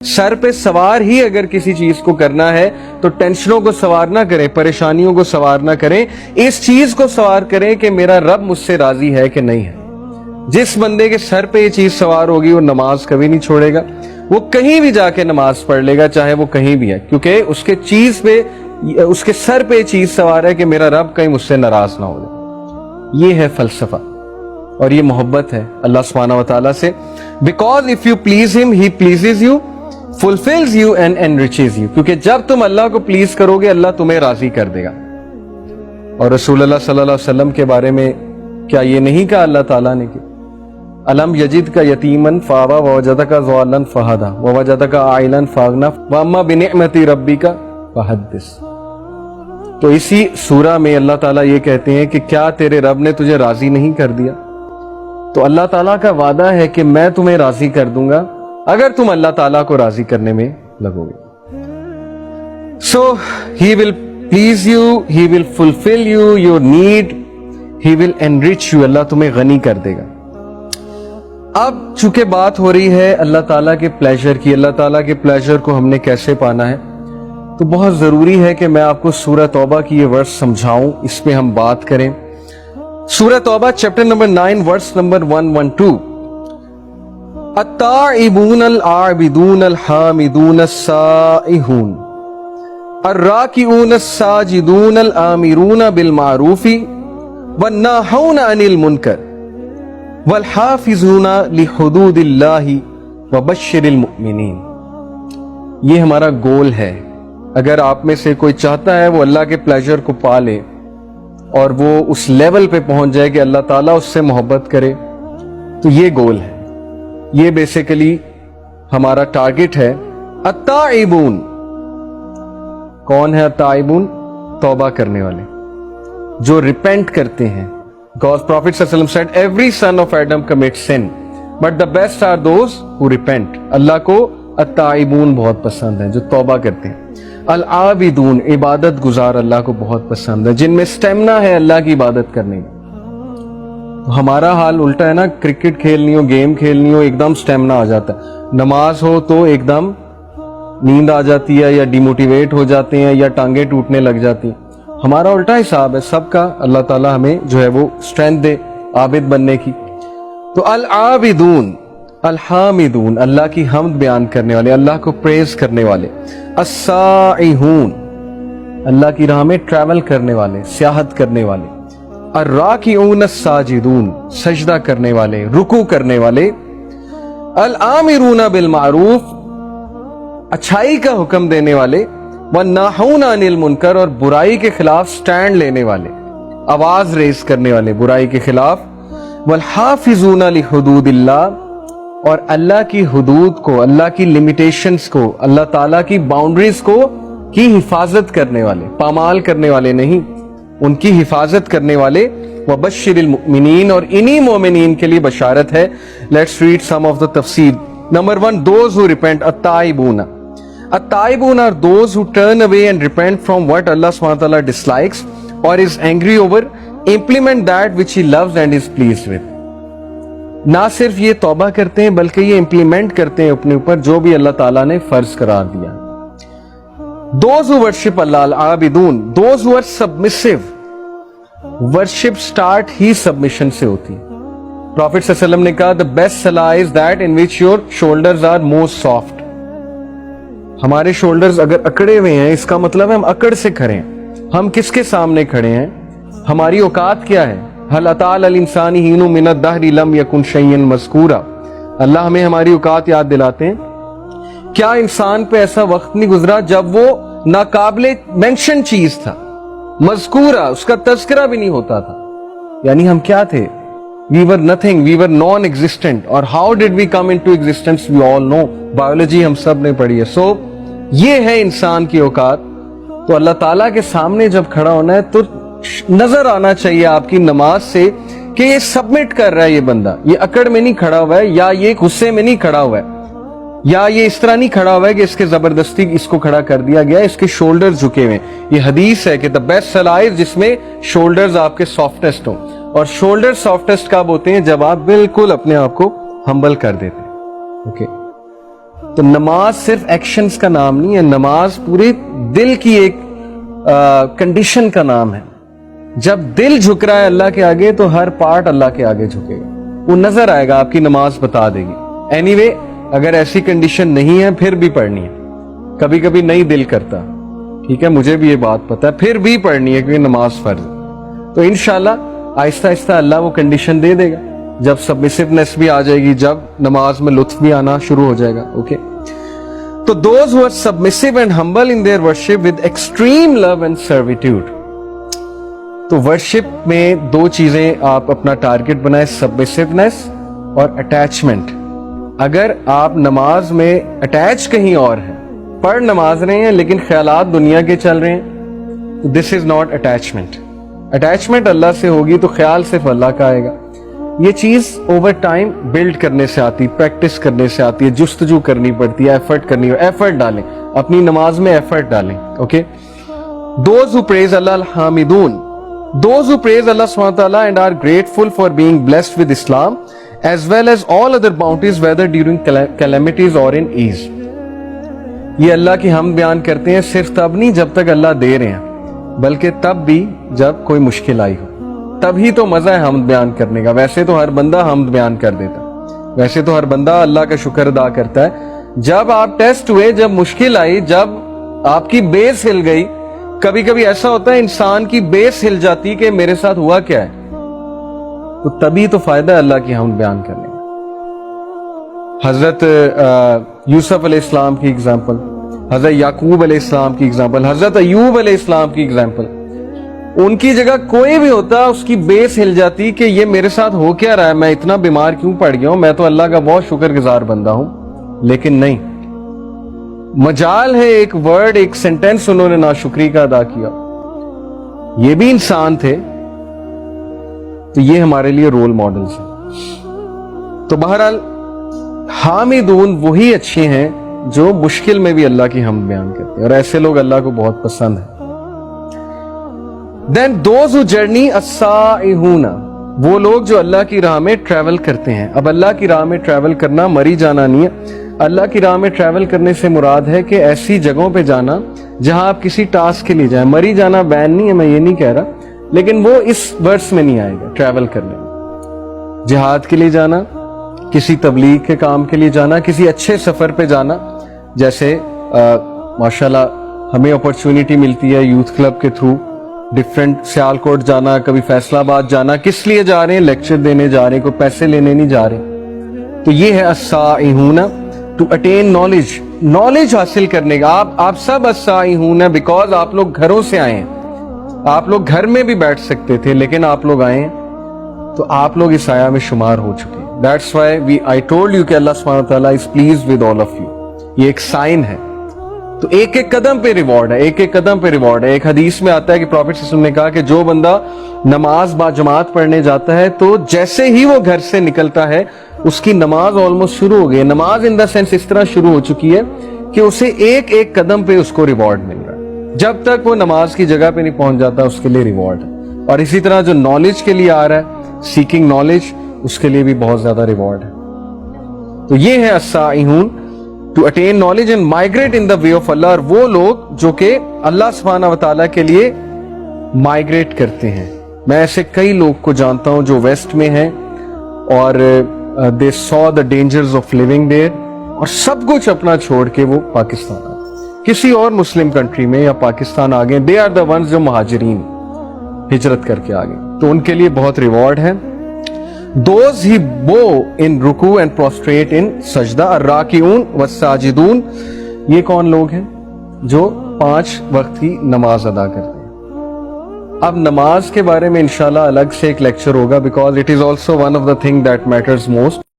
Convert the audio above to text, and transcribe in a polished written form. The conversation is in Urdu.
سر پہ سوار ہی اگر کسی چیز کو کرنا ہے تو ٹینشنوں کو سوار نہ کریں، پریشانیوں کو سوار نہ کریں، اس چیز کو سوار کریں کہ میرا رب مجھ سے راضی ہے کہ نہیں ہے۔ جس بندے کے سر پہ یہ چیز سوار ہوگی وہ نماز کبھی نہیں چھوڑے گا، وہ کہیں بھی جا کے نماز پڑھ لے گا، چاہے وہ کہیں بھی ہے، کیونکہ اس کے سر پہ یہ چیز سوار ہے کہ میرا رب کہیں مجھ سے ناراض نہ ہو جائے۔ یہ ہے فلسفہ اور یہ محبت ہے اللہ سبحانہ وتعالیٰ سے۔ Because if you please him, he pleases you, fulfills you and enriches you۔ کیونکہ جب تم اللہ کو پلیز کرو گے اللہ تمہیں راضی کر دے گا۔ اور رسول اللہ صلی اللہ علیہ وسلم کے بارے میں کیا یہ نہیں کہا اللہ تعالیٰ نے کہ الم یجد کا یتیمن فآویٰ ووجدک ضالا فہدیٰ ووجدک عائلا فاغنیٰ واما بنعمت ربک فحدث۔ تو اسی سورہ میں اللہ تعالیٰ یہ کہتے ہیں کہ کیا تیرے رب نے تجھے راضی نہیں کر دیا؟ تو اللہ تعالیٰ کا وعدہ ہے کہ میں تمہیں راضی کر دوں گا اگر تم اللہ تعالیٰ کو راضی کرنے میں لگو گے۔ So he will please you, he will fulfill you your need, he will enrich you۔ اللہ تمہیں غنی کر دے گا۔ اب چونکہ بات ہو رہی ہے اللہ تعالیٰ کے پلیزر کی، اللہ تعالیٰ کے پلیزر کو ہم نے کیسے پانا ہے، تو بہت ضروری ہے کہ میں آپ کو سورہ توبہ کی یہ ورس سمجھاؤں، اس پہ ہم بات کریں۔ سورہ توبہ چیپٹر نمبر 9 ورس نمبر 112۔ التائبون العابدون الحامدون السائحون الراکعون الساجدون الآمرون بالمعروف والناہون عن المنکر والحافظون لحدود اللہ وبشر المؤمنین۔ یہ ہمارا گول ہے۔ اگر آپ میں سے کوئی چاہتا ہے وہ اللہ کے پلیزر کو پا لے اور وہ اس لیول پہ پہنچ جائے کہ اللہ تعالیٰ اس سے محبت کرے، تو یہ گول ہے، یہ بیسیکلی ہمارا ٹارگٹ ہے۔ التائبون، کون ہے التائبون؟ توبہ کرنے والے، جو ریپینٹ کرتے ہیں۔ Because Prophet صلی اللہ علیہ وسلم said every son of Adam commits sin but the best are those who repent۔ اللہ کو التائبون بہت پسند ہے، جو توبہ کرتے ہیں۔ العابدون، عبادت گزار اللہ کو بہت پسند ہے، جن میں سٹیمنا ہے اللہ کی عبادت کرنے میں۔ ہمارا حال الٹا ہے نا، کرکٹ کھیلنی ہو، گیم کھیلنی ہو، ایک دم سٹیمنا آ جاتا ہے، نماز ہو تو ایک دم نیند آ جاتی ہے یا ڈیموٹیویٹ ہو جاتے ہیں یا ٹانگیں ٹوٹنے لگ جاتی ہیں۔ ہمارا الٹا حساب ہے سب کا، اللہ تعالیٰ ہمیں جو ہے وہ اسٹرینتھ دے عابد بننے کی۔ تو العابدون، الحامدون، اللہ کی حمد بیان کرنے والے، اللہ کو پریز کرنے والے۔ السائحون، اللہ کی راہ میں ٹریول کرنے والے، سیاحت کرنے والے۔ الراکعون الساجدون، سجدہ کرنے والے، رکوع کرنے والے۔ الآمرون بالمعروف، اچھائی کا حکم دینے والے۔ والناہون عن المنکر، اور برائی کے خلاف سٹینڈ لینے والے، آواز ریز کرنے والے برائی کے خلاف۔ والحافظون لحدود اللہ، اور اللہ کی حدود کو، اللہ کی لمیٹیشنز کو، اللہ تعالیٰ کی باؤنڈریز کو کی حفاظت کرنے والے، پامال کرنے والے نہیں، ان کی حفاظت کرنے والے۔ وبشر المؤمنین، اور انہی مومنین کے لیے بشارت ہے۔ Let's read some of the تفسیر۔ Number 1، those who repent. التائبون، التائبون are those who turn away and repent from what Allah subhanahu wa ta'ala dislikes or is angry over, implement that which he loves and is pleased with۔ نہ صرف یہ توبہ کرتے ہیں بلکہ یہ امپلیمنٹ کرتے ہیں اپنے اوپر جو بھی اللہ تعالیٰ نے فرض قرار دیا۔ Those who worship Allah، العابدون، those who are submissive۔ worship start he submission سے ہوتی ہے۔ Prophet صلی اللہ علیہ وسلم نے کہا the best salah is that in which your shoulders are most soft۔ ہمارے شولڈرز اگر اکڑے ہوئے ہیں اس کا مطلب ہے ہم اکڑ سے کھڑے ہیں۔ ہم کس کے سامنے کھڑے ہیں؟ ہماری اوقات کیا ہے؟ هل اتى على الانسان حين من الدهر لم يكن شيئا مذكورا۔ اللہ ہمیں ہماری اوقات یاد دلاتے ہیں۔ کیا انسان پہ ایسا وقت نہیں گزرا جب وہ ناقابل مینشن چیز تھا، مذکورہ، اس کا تذکرہ بھی نہیں ہوتا تھا؟ یعنی ہم کیا تھے؟ We were nothing, we were non-existent۔ اور how did we come into existence we all know، biology ہم سب نے پڑھی ہے۔ سو یہ ہے انسان کی اوقات۔ تو اللہ تعالیٰ کے سامنے جب کھڑا ہونا ہے تو نظر آنا چاہیے آپ کی نماز سے کہ یہ سبمٹ کر رہا ہے، یہ بندہ یہ اکڑ میں نہیں کھڑا ہوا ہے، یا یہ غصے میں نہیں کھڑا ہوا ہے، یا یہ اس طرح نہیں کھڑا ہوا ہے کہ اس کے زبردستی اس کو کھڑا کر دیا گیا، اس کے شولڈر جھکے ہوئے۔ یہ حدیث ہے کہ the best salah is جس میں شولڈرز آپ کے سافٹسٹ ہوں۔ اور شولڈر سافٹسٹ کب ہوتے ہیں؟ جب آپ بالکل اپنے آپ کو ہمبل کر دیتے ہیں۔ اوکے، تو نماز صرف ایکشنز کا نام نہیں ہے، نماز پورے دل کی ایک کنڈیشن کا نام ہے. جب دل جھک رہا ہے اللہ کے آگے تو ہر پارٹ اللہ کے آگے جھکے گا، وہ نظر آئے گا، آپ کی نماز بتا دے گی. اینی وے اگر ایسی کنڈیشن نہیں ہے پھر بھی پڑھنی ہے. کبھی کبھی نہیں دل کرتا، ٹھیک ہے، مجھے بھی یہ بات پتا ہے، پھر بھی پڑھنی ہے کیونکہ نماز فرض ہے. تو انشاءاللہ آہستہ آہستہ اللہ وہ کنڈیشن دے دے گا، جب سبمسیونیس بھی آ جائے گی، جب نماز میں لطف بھی آنا شروع ہو جائے گا. اوکے، تو those who are submissive and humble in their worship with extreme love and servitude. تو ورشپ میں دو چیزیں آپ اپنا ٹارگٹ بنائیں، سبمسیونیس اور اٹیچمنٹ. اگر آپ نماز میں اٹیچ کہیں اور ہیں، پڑھ نماز رہے ہیں لیکن خیالات دنیا کے چل رہے ہیں، تو دس از ناٹ اٹیچمنٹ. اٹیچمنٹ اللہ سے ہوگی تو خیال صرف اللہ کا آئے گا. یہ چیز اوور ٹائم بلڈ کرنے سے آتی، پریکٹس کرنے سے آتی ہے، جستجو کرنی پڑتی ہے، ایفرٹ کرنی ہو. ایفرٹ ڈالیں اپنی نماز میں، ایفرٹ ڈالیں. اوکے، دوز ہو پریز اللہ الحامدون، those who praise Allah subhanahu wa ta'ala and are grateful for being blessed with Islam as well as all other bounties whether during calamities or in ease. یہ اللہ کی حمد بیان کرتے ہیں صرف تب نہیں جب تک اللہ دے رہے ہیں، بلکہ تب بھی جب کوئی مشکل آئی ہو، تبھی تو مزہ ہے حمد بیان کرنے کا. ویسے تو ہر بندہ حمد بیان کر دیتا، ویسے تو ہر بندہ اللہ کا شکر ادا کرتا ہے. جب آپ ٹیسٹ ہوئے، جب مشکل آئی، جب آپ کی بیس ہل گئی، کبھی کبھی ایسا ہوتا ہے انسان کی بیس ہل جاتی کہ میرے ساتھ ہوا کیا ہے، تو تبھی تو فائدہ ہے اللہ کی حمد بیان کرنے کا. حضرت یوسف علیہ السلام کی اگزامپل، حضرت یعقوب علیہ السلام کی اگزامپل، حضرت ایوب علیہ السلام کی اگزامپل. ان کی جگہ کوئی بھی ہوتا اس کی بیس ہل جاتی کہ یہ میرے ساتھ ہو کیا رہا ہے، میں اتنا بیمار کیوں پڑ گیا ہوں، میں تو اللہ کا بہت شکر گزار بندہ ہوں. لیکن نہیں، مجال ہے ایک ورڈ، ایک سینٹینس انہوں نے ناشکری کا ادا کیا. یہ بھی انسان تھے، تو یہ ہمارے لیے رول ماڈلز ہیں. تو بہرحال حامدون وہی اچھے ہیں جو مشکل میں بھی اللہ کی حمد بیان کرتے ہیں، اور ایسے لوگ اللہ کو بہت پسند ہیں. Then those who journey السائحون، وہ لوگ جو اللہ کی راہ میں ٹریول کرتے ہیں. اب اللہ کی راہ میں ٹریول کرنا مری جانا نہیں ہے. اللہ کی راہ میں ٹریول کرنے سے مراد ہے کہ ایسی جگہوں پہ جانا جہاں آپ کسی ٹاسک کے لیے جائیں. مری جانا بین نہیں ہے، میں یہ نہیں کہہ رہا، لیکن وہ اس ورس میں نہیں آئے گا. ٹریول کرنے میں جہاد کے لیے جانا، کسی تبلیغ کے کام کے لیے جانا، کسی اچھے سفر پہ جانا. جیسے ماشاءاللہ ہمیں اپرچونٹی ملتی ہے یوتھ کلب کے تھرو ڈفرینٹ سیالکوٹ جانا، کبھی فیصلہ آباد جانا. کس لیے جا رہے ہیں؟ لیکچر دینے جا رہے ہیں، کوئی پیسے لینے نہیں جا رہے. تو یہ ہے السائحون، ٹو اٹین نالج، نالج حاصل کرنے کا. آپ سب السائحون ہیں بیکاز آپ لوگ گھروں سے آئے ہیں. آپ لوگ گھر میں بھی بیٹھ سکتے تھے لیکن آپ لوگ آئے ہیں، تو آپ لوگ اس آیا میں شمار ہو چکے ہیں. That's why I told you کہ اللہ سبحانہ وتعالیٰ is pleased with all of you. یہ ایک سائن ہے. تو ایک ایک قدم پہ ریوارڈ ہے، ایک ایک قدم پہ ریوارڈ ہے. ایک حدیث میں آتا ہے کہ پروفیٹ صلی اللہ علیہ وسلم نے کہا کہ جو بندہ نماز با جماعت پڑھنے جاتا ہے تو جیسے ہی وہ گھر سے نکلتا ہے اس کی نماز آلموسٹ شروع ہو گئی ہے. نماز ان دا سینس اس طرح شروع ہو چکی ہے کہ اسے ایک ایک قدم پہ اس کو ریوارڈ مل رہا ہے. جب تک وہ نماز کی جگہ پہ نہیں پہنچ جاتا اس کے لیے ریوارڈ ہے. اور اسی طرح جو نالج کے لیے آ رہا ہے، سیکنگ نالج، اس کے لیے بھی بہت زیادہ ریوارڈ ہے. تو یہ ہے السائحون، to attain knowledge and migrate in the way of اللہ. اور وہ لوگ جو کہ اللہ سبحانہ وتعالیٰ کے لیے مائگریٹ کرتے ہیں. میں ایسے کئی لوگ کو جانتا ہوں جو ویسٹ میں ہیں اور they saw the dangers of living there، اور سب کچھ اپنا چھوڑ کے وہ پاکستان آئے، کسی اور مسلم کنٹری میں یا پاکستان آ گئے. they are the ones جو مہاجرین ہجرت کر کے آ گئے. تو ان کے لیے بہت ریوارڈ ہے. those he bow in رکوع and prostrate in سجدہ، الراکعون والساجدون، یہ کون لوگ ہیں؟ جو 5 وقت کی نماز ادا کرتے ہیں. اب نماز کے بارے میں انشاءاللہ الگ سے ایک لیکچر ہوگا because it is also one of the thing that matters most.